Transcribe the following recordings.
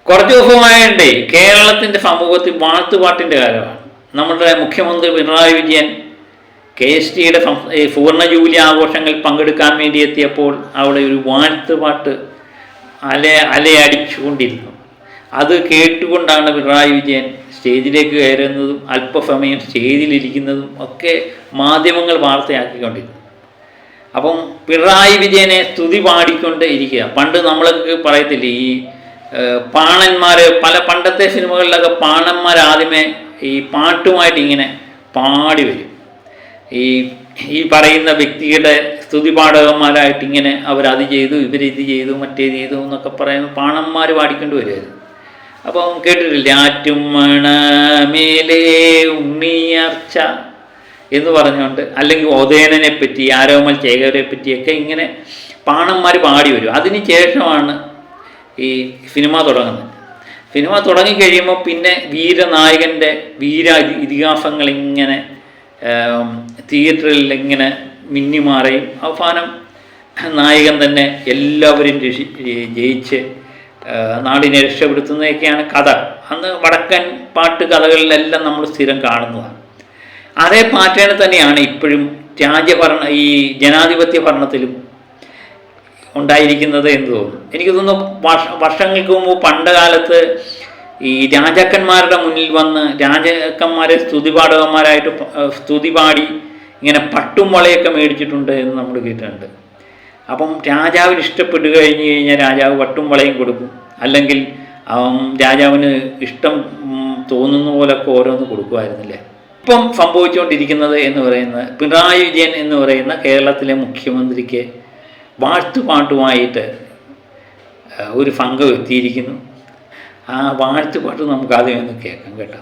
കുറച്ച് ദിവസമായണ്ടേ കേരളത്തിന്റെ സമൂഹത്തിൽ വാഴ്ത്തുപാട്ടിന്റെ കാലമാണ്. നമ്മുടെ മുഖ്യമന്ത്രി പിണറായി വിജയൻ KSTയുടെ സുവർണ ജൂബിലി ആഘോഷങ്ങളിൽ പങ്കെടുക്കാൻ വേണ്ടി എത്തിയപ്പോൾ അവിടെ ഒരു വാഴ്ത്തുപാട്ട് അലയടിച്ചുകൊണ്ടിരുന്നു. അത് കേട്ടുകൊണ്ടാണ് പിണറായി വിജയൻ സ്റ്റേജിലേക്ക് കയറുന്നതും അല്പസമയം സ്റ്റേജിലിരിക്കുന്നതും ഒക്കെ മാധ്യമങ്ങൾ വാർത്തയാക്കിക്കൊണ്ടിരുന്നു. അപ്പം പിണറായി വിജയനെ സ്തുതി പാടിക്കൊണ്ട് ഇരിക്കുക. പണ്ട് നമ്മളൊക്കെ പറയത്തില്ലേ, ഈ പാണന്മാർ, പല പണ്ടത്തെ സിനിമകളിലൊക്കെ പാണന്മാർ ആദ്യമേ ഈ പാട്ടുമായിട്ട് ഇങ്ങനെ പാടി വരും. ഈ പറയുന്ന വ്യക്തിയുടെ സ്തുതി പാടകന്മാരായിട്ട് ഇങ്ങനെ അവരത് ചെയ്തു, ഇവരിത് ചെയ്തു, മറ്റേത് ചെയ്തു എന്നൊക്കെ പറയുന്ന പാണന്മാർ പാടിക്കൊണ്ട് വരുമായിരുന്നു. അപ്പം കേട്ടിട്ടില്ലേ, ആറ്റുമണമേലേ ഉണ്ണിയർച്ച എന്ന് പറഞ്ഞുകൊണ്ട്, അല്ലെങ്കിൽ ഒതേനനെ പറ്റി, ആരോമൽ ചേകവരെ പറ്റിയൊക്കെ ഇങ്ങനെ പാണന്മാർ പാടി വരും. അതിന് ശേഷമാണ് ഈ സിനിമ തുടങ്ങുന്നത്. സിനിമ തുടങ്ങിക്കഴിയുമ്പോൾ പിന്നെ വീരനായകൻ്റെ ഇതിഹാസങ്ങളിങ്ങനെ തിയേറ്ററിൽ ഇങ്ങനെ മിന്നിമാറയും അവസാനം നായകൻ തന്നെ എല്ലാവരും ജയിച്ച് നാടിനെ രക്ഷപ്പെടുത്തുന്നതൊക്കെയാണ് കഥ. അന്ന് വടക്കൻ പാട്ട് കഥകളിലെല്ലാം നമ്മൾ സ്ഥിരം കാണുന്നതാണ്. അതേ പാറ്റേൺ തന്നെയാണ് ഇപ്പോഴും ഈ ജനാധിപത്യ ഭരണത്തിലും ഉണ്ടായിരിക്കുന്നത് എന്ന് തോന്നുന്നു. എനിക്ക് തോന്നുന്നു വർഷങ്ങൾക്ക് മുമ്പ് പണ്ട് കാലത്ത് ഈ രാജാക്കന്മാരുടെ മുന്നിൽ വന്ന് രാജാക്കന്മാരെ സ്തുതിപാഠകന്മാരായിട്ട് സ്തുതി പാടി ഇങ്ങനെ പട്ടും വളയൊക്കെ മേടിച്ചിട്ടുണ്ട് എന്ന് നമ്മൾ കേട്ടിട്ടുണ്ട്. അപ്പം രാജാവിന് ഇഷ്ടപ്പെട്ടു കഴിഞ്ഞ് കഴിഞ്ഞാൽ രാജാവ് പട്ടും വളയും കൊടുക്കും, അല്ലെങ്കിൽ രാജാവിന് ഇഷ്ടം തോന്നുന്ന പോലൊക്കെ ഓരോന്ന് കൊടുക്കുമായിരുന്നില്ലേ. ഇപ്പം സംഭവിച്ചുകൊണ്ടിരിക്കുന്നത് എന്ന് പറയുന്നത്, പിണറായി വിജയൻ എന്ന് പറയുന്ന കേരളത്തിലെ മുഖ്യമന്ത്രിക്ക് വാഴ്ത്തുപാട്ടുമായിട്ട് ഒരു സംഘം എത്തിയിരിക്കുന്നു. ആ വാഴ്ത്തുപാട്ട് നമുക്ക് ആദ്യം ഒന്ന് കേൾക്കാം കേട്ടോ.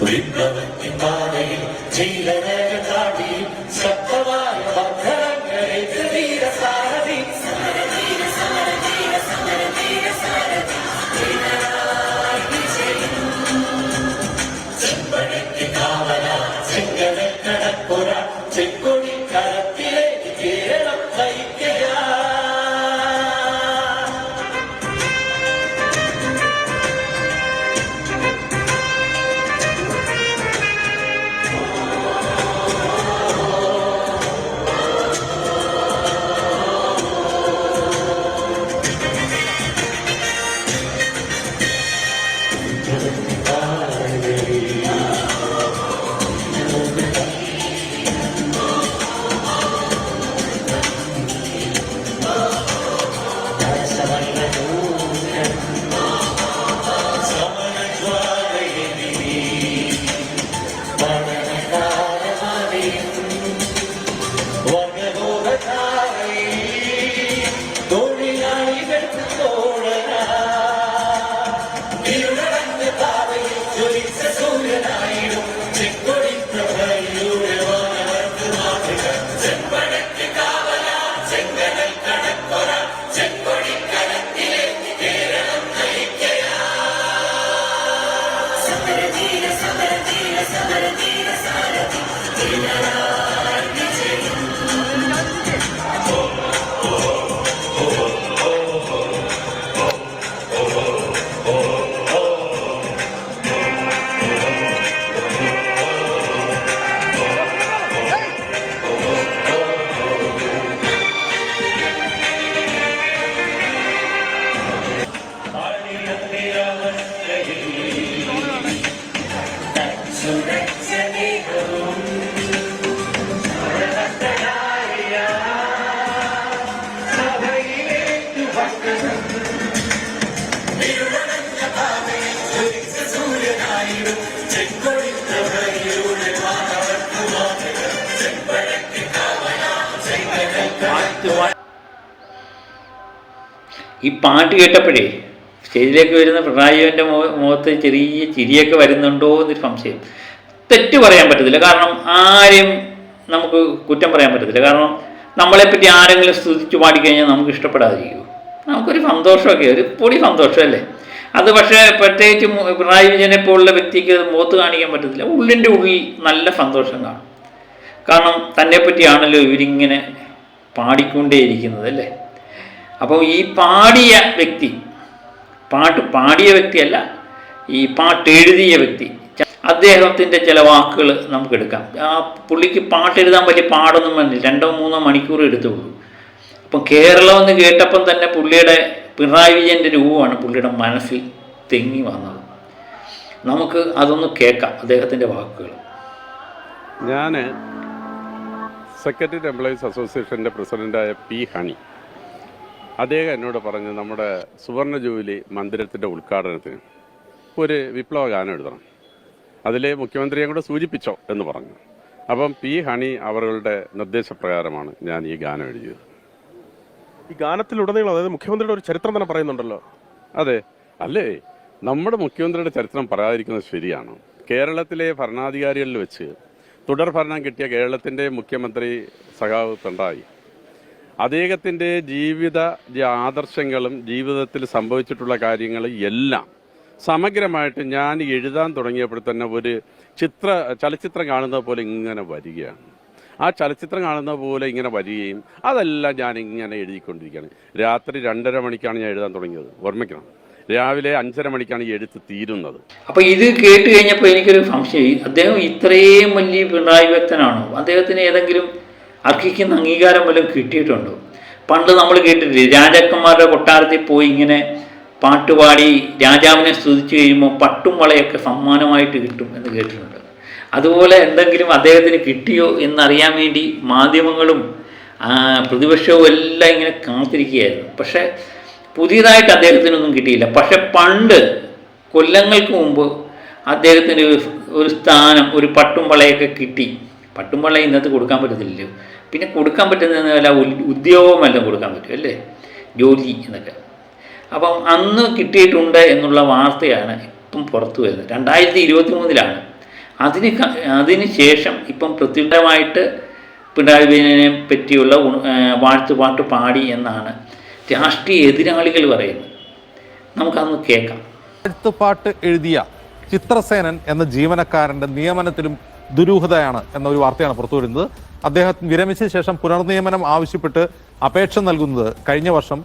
വിപ്ലവത്തിൻ പാതയിൽ ജീവനകാടിയിൽ ശക്തമായ ഭക്തരങ്ങളേറ്റ് വീരസാരഥി ചെമ്പഴയ്ക്ക് കാവല ചെങ്കടൽ കടപ്പുറ ചെക്കൊടി കരത്തിലെ കേരളം നയിക്കുക. ഈ പാട്ട് കേട്ടപ്പോഴേ സ്റ്റേജിലേക്ക് വരുന്ന പിണറായി വിജയൻ്റെ മുഖത്ത് ചെറിയ ചിരിയൊക്കെ വരുന്നുണ്ടോ എന്നൊരു സംശയം. തെറ്റ് പറയാൻ പറ്റത്തില്ല, കാരണം ആരെയും നമുക്ക് കുറ്റം പറയാൻ പറ്റത്തില്ല. കാരണം നമ്മളെപ്പറ്റി ആരെങ്കിലും സ്തുതിച്ച് പാടിക്കഴിഞ്ഞാൽ നമുക്ക് ഇഷ്ടപ്പെടാതിരിക്കുമോ? നമുക്കൊരു സന്തോഷമൊക്കെ, ഒരു പൊടി സന്തോഷമല്ലേ അത്. പക്ഷേ പ്രത്യേകിച്ച് പിണറായി വിജയനെ പോലുള്ള വ്യക്തിക്ക് മുഖത്ത് കാണിക്കാൻ പറ്റത്തില്ല. ഉള്ളിൻ്റെ ഉള്ളിൽ നല്ല സന്തോഷം കാണും. കാരണം തന്നെപ്പറ്റിയാണല്ലോ ഇവരിങ്ങനെ പാടിക്കൊണ്ടേയിരിക്കുന്നത് അല്ലേ. അപ്പോൾ ഈ പാടിയ വ്യക്തി, പാട്ട് പാടിയ വ്യക്തിയല്ല, ഈ പാട്ട് എഴുതിയ വ്യക്തി, അദ്ദേഹത്തിൻ്റെ ചില വാക്കുകൾ നമുക്കെടുക്കാം. ആ പുള്ളിക്ക് പാട്ടെഴുതാൻ വലിയ പാടൊന്നും വന്നില്ല, 2-3 മണിക്കൂർ എടുത്തുള്ളൂ. അപ്പം കേരളം എന്ന് കേട്ടപ്പം തന്നെ പുള്ളിയുടെ പിണറായി വിജയൻ്റെ രൂപമാണ് പുള്ളിയുടെ മനസ്സിൽ തെങ്ങി വന്നത്. നമുക്ക് അതൊന്ന് കേൾക്കാം, അദ്ദേഹത്തിൻ്റെ വാക്കുകൾ. ഞാൻ സെക്രട്ടറി എംപ്ലോയീസ് അസോസിയേഷൻ്റെ പ്രസിഡൻ്റായ പി ഹണി, അദ്ദേഹം എന്നോട് പറഞ്ഞു നമ്മുടെ സുവർണ ജൂബിലി മന്ദിരത്തിൻ്റെ ഉദ്ഘാടനത്തിന് ഒരു വിപ്ലവ ഗാനം എഴുതണം, അതിൽ മുഖ്യമന്ത്രിയെ കൂടെ സൂചിപ്പിച്ചോ എന്ന് പറഞ്ഞു. അപ്പം പി ഹണി അവരുടെ നിർദ്ദേശപ്രകാരമാണ് ഞാൻ ഈ ഗാനം എഴുതിയത്. ഈ ഗാനത്തിലുടനീളം, അതായത് മുഖ്യമന്ത്രിയുടെ ഒരു ചരിത്രം തന്നെ പറയുന്നുണ്ടല്ലോ. അതെ, അല്ലേ, നമ്മുടെ മുഖ്യമന്ത്രിയുടെ ചരിത്രം പറയാതിരിക്കുന്നത് ശരിയാണ്. കേരളത്തിലെ ഭരണാധികാരികളിൽ വെച്ച് തുടർ ഭരണം കിട്ടിയ കേരളത്തിൻ്റെ മുഖ്യമന്ത്രി സഖാവ് പിണറായി, അദ്ദേഹത്തിൻ്റെ ജീവിത ആദർശങ്ങളും ജീവിതത്തിൽ സംഭവിച്ചിട്ടുള്ള കാര്യങ്ങളും എല്ലാം സമഗ്രമായിട്ട് ഞാൻ എഴുതാൻ തുടങ്ങിയപ്പോൾ തന്നെ ഒരു ചലച്ചിത്രം കാണുന്നത് പോലെ ഇങ്ങനെ വരികയാണ്. ആ ചലച്ചിത്രം കാണുന്ന പോലെ ഇങ്ങനെ വരികയും അതെല്ലാം ഞാൻ ഇങ്ങനെ എഴുതിക്കൊണ്ടിരിക്കുകയാണ്. രാത്രി 2:30 മണിക്കാണ് ഞാൻ എഴുതാൻ തുടങ്ങിയത്, ഓർമ്മിക്കണം. രാവിലെ 5:30 മണിക്കാണ് ഈ എഴുത്ത് തീരുന്നത്. അപ്പോൾ ഇത് കേട്ട് കഴിഞ്ഞപ്പോൾ എനിക്കൊരു സംശയം, അദ്ദേഹം ഇത്രയും വലിയ പിണറായി ഭക്തനാണോ? അദ്ദേഹത്തിന് ഏതെങ്കിലും അർഹിക്കുന്ന അംഗീകാരം വല്ലതും കിട്ടിയിട്ടുണ്ടോ? പണ്ട് നമ്മൾ കേട്ടിട്ടില്ലേ, രാജാക്കന്മാരുടെ കൊട്ടാരത്തിൽ പോയി ഇങ്ങനെ പാട്ടുപാടി രാജാവിനെ സ്തുതിച്ച് കഴിയുമ്പോൾ പട്ടും വളയൊക്കെ സമ്മാനമായിട്ട് കിട്ടും എന്ന് കേട്ടിട്ടുണ്ട്. അതുപോലെ എന്തെങ്കിലും അദ്ദേഹത്തിന് കിട്ടിയോ എന്നറിയാൻ വേണ്ടി മാധ്യമങ്ങളും പ്രതിപക്ഷവും എല്ലാം ഇങ്ങനെ കാത്തിരിക്കുകയായിരുന്നു. പക്ഷേ പുതിയതായിട്ട് അദ്ദേഹത്തിനൊന്നും കിട്ടിയില്ല. പക്ഷെ പണ്ട് കൊല്ലങ്ങൾക്ക് മുമ്പ് അദ്ദേഹത്തിന് ഒരു സ്ഥാനം, ഒരു പട്ടും വളയൊക്കെ കിട്ടി. പട്ടും വള ഇന്നത്തെ കൊടുക്കാൻ പറ്റത്തില്ലല്ലോ. പിന്നെ കൊടുക്കാൻ പറ്റുന്നതെന്ന് വല്ല ഉദ്യോഗമെല്ലാം കൊടുക്കാൻ പറ്റും അല്ലേ, ജോലി എന്നൊക്കെ. അപ്പം അന്ന് കിട്ടിയിട്ടുണ്ട് എന്നുള്ള വാർത്തയാണ് ഇപ്പം പുറത്തു വരുന്നത്. 2023 അതിന് ശേഷം ഇപ്പം പ്രത്യുദ്ധമായിട്ട് പിണറായി വിജയനെ പറ്റിയുള്ള വാഴ്ത്തുപാട്ട് പാടി എന്നാണ് രാഷ്ട്രീയ എതിരാളികൾ പറയുന്നത്. നമുക്കതൊന്ന് കേൾക്കാം. വാഴ്ത്തുപാട്ട് എഴുതിയ ചിത്രസേനൻ എന്ന ജീവനക്കാരൻ്റെ നിയമനത്തിലും ദുരൂഹതയാണ് എന്നൊരു വാർത്തയാണ് പുറത്തു വരുന്നത്. അദ്ദേഹം വിരമിച്ച ശേഷം പുനർനിയമനം ആവശ്യപ്പെട്ട് അപേക്ഷ നൽകുന്നത് കഴിഞ്ഞ വർഷം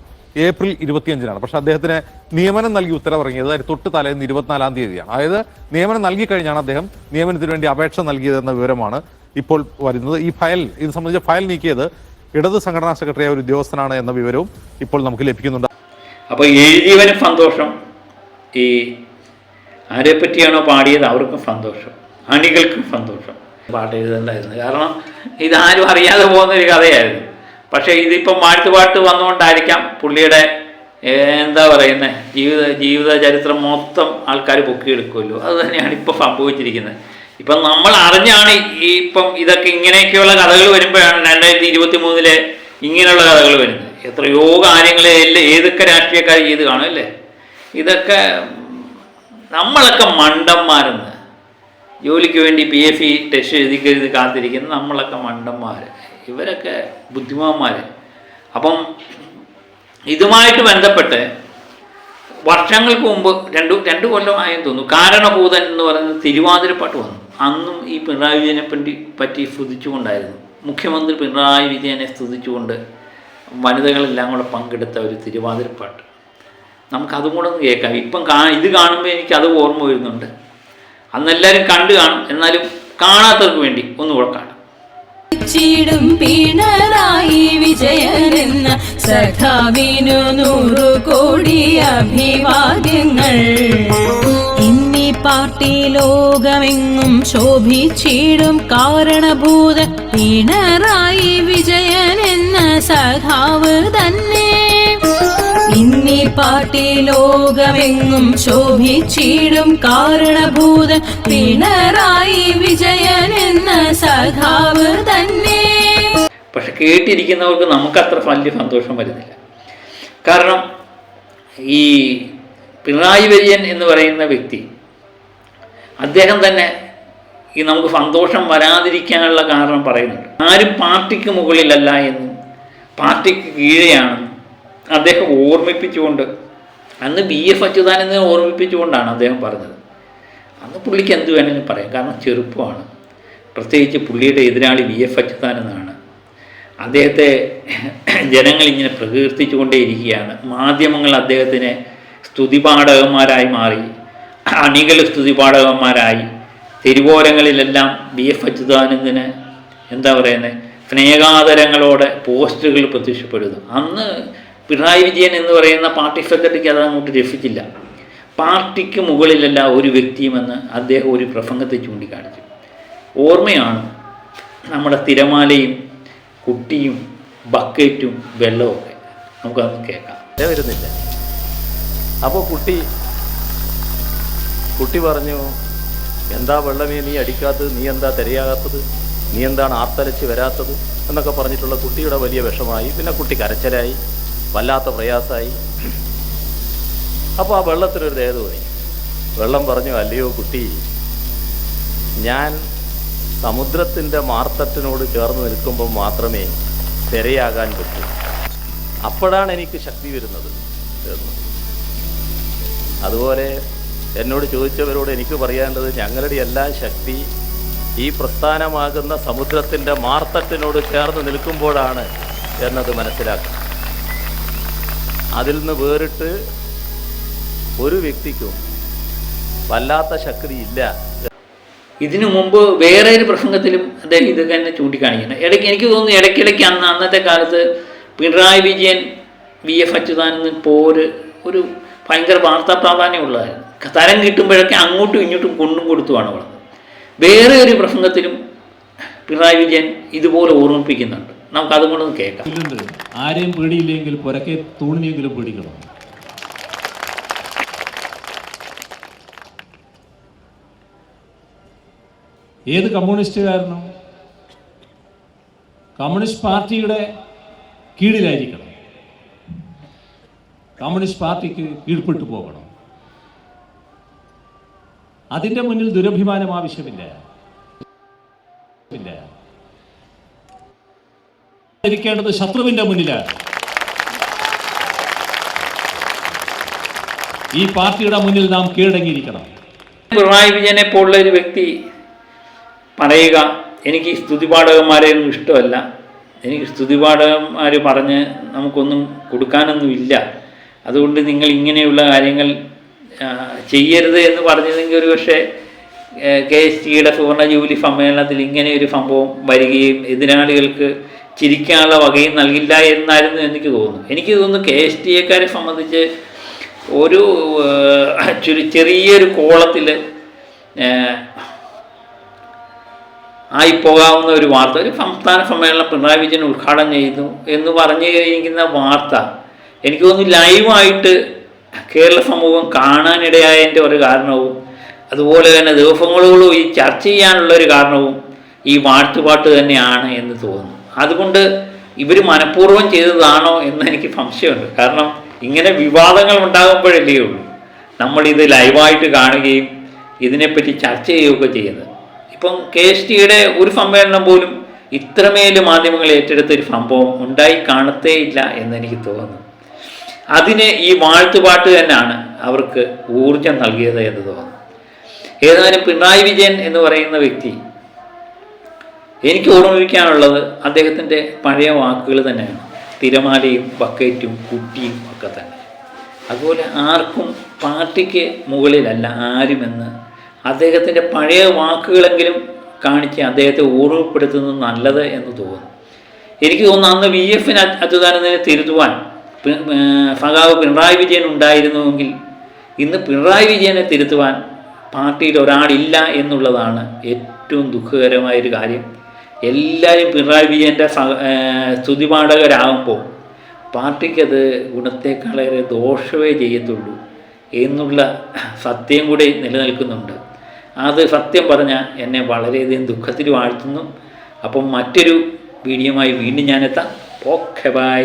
ഏപ്രിൽ 25-നാണ്. പക്ഷെ അദ്ദേഹത്തിന് നിയമനം നൽകി ഉത്തരവിറങ്ങിയത് തൊട്ട് തലേന്ന് 24-ാം തീയതിയാണ്. അതായത് നിയമനം നൽകി കഴിഞ്ഞാണ് അദ്ദേഹം നിയമനത്തിന് വേണ്ടി അപേക്ഷ നൽകിയതെന്ന വിവരമാണ് ഇപ്പോൾ വരുന്നത്. ഇത് സംബന്ധിച്ച ഫയൽ നീക്കിയത് ഇടത് സംഘടനാ സെക്രട്ടറിയായ ഒരു ഉദ്യോഗസ്ഥനാണ് എന്ന വിവരവും ഇപ്പോൾ നമുക്ക് ലഭിക്കുന്നുണ്ട്. അപ്പോൾ എഴുതിയവനും സന്തോഷം, ഈ ആരെ പറ്റിയാണോ പാടിയത് അവർക്കും സന്തോഷം, അണികൾക്കും സന്തോഷം. പാട്ട് എഴുതേണ്ടായിരുന്നു, കാരണം ഇതാരും അറിയാതെ പോകുന്നൊരു കഥയായിരുന്നു. പക്ഷേ ഇതിപ്പം വാഴ്ത്തുപാട്ട് വന്നുകൊണ്ടായിരിക്കാം പുള്ളിയുടെ എന്താ പറയുന്നത് ജീവിത ചരിത്രം മൊത്തം ആൾക്കാർ പൊക്കിയെടുക്കുമല്ലോ. അത് തന്നെയാണ് ഇപ്പോൾ സംഭവിച്ചിരിക്കുന്നത്. ഇപ്പം നമ്മൾ അറിഞ്ഞാണ് ഇപ്പം ഇതൊക്കെ ഇങ്ങനെയൊക്കെയുള്ള കഥകൾ വരുമ്പോഴാണ് 2023 ഇങ്ങനെയുള്ള കഥകൾ വരുന്നത്. എത്രയോ കാര്യങ്ങൾ ഏതൊക്കെ രാഷ്ട്രീയക്കാർ ചെയ്ത് കാണും അല്ലേ. ഇതൊക്കെ നമ്മളൊക്കെ മണ്ടന്മാരെന്ന്, ജോലിക്ക് വേണ്ടി PFE ടെസ്റ്റ് എഴുതി കാത്തിരിക്കുന്ന നമ്മളൊക്കെ മണ്ടന്മാർ, ഇവരൊക്കെ ബുദ്ധിമാന്മാർ. അപ്പം ഇതുമായിട്ട് ബന്ധപ്പെട്ട് വർഷങ്ങൾക്ക് മുമ്പ് രണ്ട് കൊല്ലമായെന്ന് തോന്നുന്നു, കാരണഭൂതൻ എന്ന് പറയുന്ന തിരുവാതിരപ്പാട്ട് വന്നു. അന്നും ഈ പിണറായി വിജയനെ പറ്റി സ്തുതിച്ചുകൊണ്ടായിരുന്നു. മുഖ്യമന്ത്രി പിണറായി വിജയനെ സ്തുതിച്ചുകൊണ്ട് വനിതകളെല്ലാം കൂടെ പങ്കെടുത്ത ഒരു തിരുവാതിരപ്പാട്ട്. നമുക്കതും കൂടെ ഒന്ന് കേൾക്കാം. ഇപ്പം ഇത് കാണുമ്പോൾ എനിക്കത് ഓർമ്മ വരുന്നുണ്ട്. അന്നെല്ലാവരും കണ്ടു കാണും, എന്നാലും കാണാത്തവർക്ക് വേണ്ടി ഒന്നുകൂടെ കാണാം. പിണറായി വിജയനെന്ന സഖാവിനു 100 കോടി അഭിവാദ്യങ്ങൾ. ഇന്നീ പാർട്ടി ലോകമെങ്ങും ശോഭിച്ചിടും കാരണഭൂത പിണറായി വിജയനെന്ന സഖാവ് തന്നെ. ഇന്നീ പാർട്ടി ലോകമെങ്ങും ശോഭിച്ചിടും കാരണഭൂത പിണറായി വിജയൻ എന്ന സഖാവ് തന്നെ. പക്ഷെ കേട്ടിരിക്കുന്നവർക്ക് നമുക്കത്ര വലിയ സന്തോഷം വരുന്നില്ല. കാരണം ഈ പിണറായി വിജയൻ എന്ന് പറയുന്ന വ്യക്തി അദ്ദേഹം തന്നെ ഈ നമുക്ക് സന്തോഷം വരാതിരിക്കാനുള്ള കാരണം പറയുന്നുണ്ട്. ആരും പാർട്ടിക്ക് മുകളിലല്ല എന്നും പാർട്ടിക്ക് കീഴെയാണെന്നും അദ്ദേഹം ഓർമ്മിപ്പിച്ചുകൊണ്ട്, അന്ന് VF അച്യുതാനന്ദനെ ഓർമ്മിപ്പിച്ചുകൊണ്ടാണ് അദ്ദേഹം പറഞ്ഞത്. അന്ന് പുള്ളിക്ക് എന്ത് വേണമെങ്കിലും പറയാം, കാരണം ചെറുപ്പമാണ്. പ്രത്യേകിച്ച് പുള്ളിയുടെ എതിരാളി VF അച്യുതാനന്ദനാണ്. അദ്ദേഹത്തെ ജനങ്ങളിങ്ങനെ പ്രകീർത്തിച്ചുകൊണ്ടേയിരിക്കുകയാണ്. മാധ്യമങ്ങൾ അദ്ദേഹത്തിനെ സ്തുതിപാഠകന്മാരായി മാറി, അണികൾ സ്തുതിപാഠകന്മാരായി. തെരുവോരങ്ങളിലെല്ലാം VF അച്യുതാനന്ദന് എന്താ പറയുന്നത്, സ്നേഹാദരങ്ങളോടെ പോസ്റ്ററുകൾ പ്രത്യക്ഷപ്പെടുന്നു. അന്ന് പിണറായി വിജയൻ എന്ന് പറയുന്ന പാർട്ടി സെക്രട്ടറിക്ക് അത് അങ്ങോട്ട് രസിച്ചില്ല. പാർട്ടിക്ക് മുകളിലല്ല ഒരു വ്യക്തിയുമെന്ന് അദ്ദേഹം ഒരു പ്രസംഗത്തിൽ ചൂണ്ടിക്കാണിച്ചു. ഓർമ്മയാണ് നമ്മുടെ തിരമാലയും കുട്ടിയും ബക്കറ്റും വെള്ളവും ഒക്കെ. നമുക്കതൊന്ന് കേൾക്കാം. വരുന്നില്ല. അപ്പോൾ കുട്ടി പറഞ്ഞു, എന്താ വെള്ളമേ നീ അടിക്കാത്തത്, നീ എന്താ തിരയാകാത്തത്, നീ എന്താണ് ആർത്തലച്ച് വരാത്തത് എന്നൊക്കെ പറഞ്ഞിട്ടുള്ള കുട്ടിയുടെ വലിയ വിഷമായി. പിന്നെ കുട്ടി കരച്ചിലായി, വല്ലാത്ത പ്രയാസമായി. അപ്പോൾ ആ വെള്ളത്തിനൊരു ദയ തോന്നി. വെള്ളം പറഞ്ഞു, അല്ലയോ കുട്ടി, ഞാൻ സമുദ്രത്തിൻ്റെ മാർത്തട്ടിനോട് ചേർന്ന് നിൽക്കുമ്പോൾ മാത്രമേ തിരയാകാൻ പറ്റൂ. അപ്പോഴാണ് എനിക്ക് ശക്തി വരുന്നത് എന്ന്. അതുപോലെ എന്നോട് ചോദിച്ചവരോട് എനിക്ക് പറയാനുള്ളത്, ഞങ്ങളുടെ എല്ലാ ശക്തി ഈ പ്രസ്ഥാനമാകുന്ന സമുദ്രത്തിൻ്റെ മാർത്തട്ടിനോട് ചേർന്ന് നിൽക്കുമ്പോഴാണ് എന്നത് മനസ്സിലാക്കണം. അതിൽ നിന്ന് വേറിട്ട് ഒരു വ്യക്തിക്കും വല്ലാത്ത ശക്തിയില്ല. ഇതിനു മുമ്പ് വേറെ ഒരു പ്രസംഗത്തിലും അദ്ദേഹം ഇത് തന്നെ ചൂണ്ടിക്കാണിക്കുന്നത്. എനിക്ക് തോന്നുന്നു ഇടയ്ക്കിടയ്ക്ക് അന്നത്തെ കാലത്ത് പിണറായി വിജയൻ VF അച്യുതാനന്ദൻ പോര് ഒരു ഭയങ്കര വാർത്താ പ്രാധാന്യമുള്ളതായിരുന്നു. തരം കിട്ടുമ്പോഴൊക്കെ അങ്ങോട്ടും ഇങ്ങോട്ടും കൊണ്ടും കൊടുത്തുമാണ് വളർന്നത്. വേറെ ഒരു പ്രസംഗത്തിലും പിണറായി വിജയൻ ഇതുപോലെ ഓർമ്മിപ്പിക്കുന്നുണ്ട്. നമുക്കതുകൊണ്ടൊന്ന് കേൾക്കാം. ആരെയും പേടിയില്ലെങ്കിൽ പുറക്കെ തൂണിനെങ്കിലും പേടിക്കണം. ഏത് കമ്മ്യൂണിസ്റ്റുകാരനും കമ്മ്യൂണിസ്റ്റ് പാർട്ടിയുടെ കീഴിലായിരിക്കണം, കമ്മ്യൂണിസ്റ്റ് പാർട്ടിക്ക് കീഴ്പ്പെട്ടു പോകണം. അതിൻ്റെ മുന്നിൽ ദുരഭിമാനം ആവശ്യമില്ല. ഇരിക്കേണ്ടത് ശത്രുവിൻ്റെ മുന്നിലാണ്. ഈ പാർട്ടിയുടെ മുന്നിൽ നാം കീഴടങ്ങിയിരിക്കണം. പിണറായി വിജയനെ പോലുള്ള ഒരു വ്യക്തി പറയുക, എനിക്ക് സ്തുതിപാഠകന്മാരെയൊന്നും ഇഷ്ടമല്ല, എനിക്ക് സ്തുതിപാഠകന്മാർ പറഞ്ഞ് നമുക്കൊന്നും കൊടുക്കാനൊന്നുമില്ല, അതുകൊണ്ട് നിങ്ങൾ ഇങ്ങനെയുള്ള കാര്യങ്ങൾ ചെയ്യരുത് എന്ന് പറഞ്ഞതെങ്കിൽ ഒരു പക്ഷേ KSTയുടെ സുവർണ ജൂബിലി സമ്മേളനത്തിൽ ഇങ്ങനെ ഒരു സംഭവം വരികയും എതിരാളികൾക്ക് ചിരിക്കാനുള്ള വകയും നൽകില്ല എന്നായിരുന്നു എനിക്ക് തോന്നുന്നു. എനിക്ക് തോന്നുന്നു KSTക്കാരെ സംബന്ധിച്ച് ഒരു ചെറിയൊരു കോളത്തിൽ ആയിപ്പോകാവുന്ന ഒരു വാർത്ത, ഒരു സംസ്ഥാന സമ്മേളനം പിണറായി വിജയൻ ഉദ്ഘാടനം ചെയ്തു എന്ന് പറഞ്ഞു കഴിഞ്ഞിരിക്കുന്ന വാർത്ത എനിക്ക് തോന്നുന്നു ലൈവായിട്ട് കേരള സമൂഹം കാണാനിടയായതിൻ്റെ ഒരു കാരണവും അതുപോലെ തന്നെ ദിവസങ്ങളോളം ഈ ചർച്ച ചെയ്യാനുള്ളൊരു കാരണവും ഈ വാഴ്ത്തുപാട്ട് തന്നെയാണ് എന്ന് തോന്നുന്നു. അതുകൊണ്ട് ഇവർ മനഃപൂർവ്വം ചെയ്തതാണോ എന്ന് എനിക്ക് സംശയമുണ്ട്. കാരണം ഇങ്ങനെ വിവാദങ്ങൾ ഉണ്ടാകുമ്പോഴല്ലേ ഉള്ളൂ നമ്മളിത് ലൈവായിട്ട് കാണുകയും ഇതിനെപ്പറ്റി ചർച്ച ചെയ്യുകയൊക്കെ ചെയ്യുന്നത്. ഇപ്പം KSTയുടെ ഒരു സമ്മേളനം പോലും ഇത്രമേൽ മാധ്യമങ്ങൾ ഏറ്റെടുത്തൊരു സംഭവം ഉണ്ടായി കാണത്തേയില്ല എന്നെനിക്ക് തോന്നുന്നു. അതിന് ഈ വാഴ്ത്തുപാട്ട് തന്നെയാണ് അവർക്ക് ഊർജം നൽകിയത് എന്ന് തോന്നുന്നു. ഏതായാലും പിണറായി വിജയൻ എന്ന് പറയുന്ന വ്യക്തി എനിക്ക് ഓർമ്മിപ്പിക്കാനുള്ളത് അദ്ദേഹത്തിൻ്റെ പഴയ വാക്കുകൾ തന്നെയാണ്. തിരമാലയും ബക്കറ്റും കുട്ടിയും ഒക്കെ തന്നെ. അതുപോലെ ആർക്കും പാർട്ടിക്ക് മുകളിലല്ല ആരുമെന്ന് അദ്ദേഹത്തിൻ്റെ പഴയ വാക്കുകളെങ്കിലും കാണിച്ച് അദ്ദേഹത്തെ ഓർമ്മപ്പെടുത്തുന്നത് നല്ലത് എന്ന് തോന്നുന്നു. എനിക്ക് തോന്നുന്നു അന്ന് VF അച്യുതാനന്ദനെ തിരുത്തുവാൻ സഖാവ് പിണറായി വിജയൻ ഉണ്ടായിരുന്നുവെങ്കിൽ ഇന്ന് പിണറായി വിജയനെ തിരുത്തുവാൻ പാർട്ടിയിൽ ഒരാളില്ല എന്നുള്ളതാണ് ഏറ്റവും ദുഃഖകരമായൊരു കാര്യം. എല്ലാവരും പിണറായി വിജയൻ്റെ സ്തുതിപാഠകരാകുമ്പോൾ പാർട്ടിക്കത് ഗുണത്തേക്കാളേറെ ദോഷമേ ചെയ്യത്തുള്ളൂ എന്നുള്ള സത്യം കൂടി നിലനിൽക്കുന്നുണ്ട്. അത് സത്യം പറഞ്ഞാൽ എന്നെ വളരെയധികം ദുഃഖത്തിൽ വാഴ്ത്തുന്നു. അപ്പം മറ്റൊരു വീഡിയോയുമായി വീണ്ടും ഞാനെത്താം. Okay, by.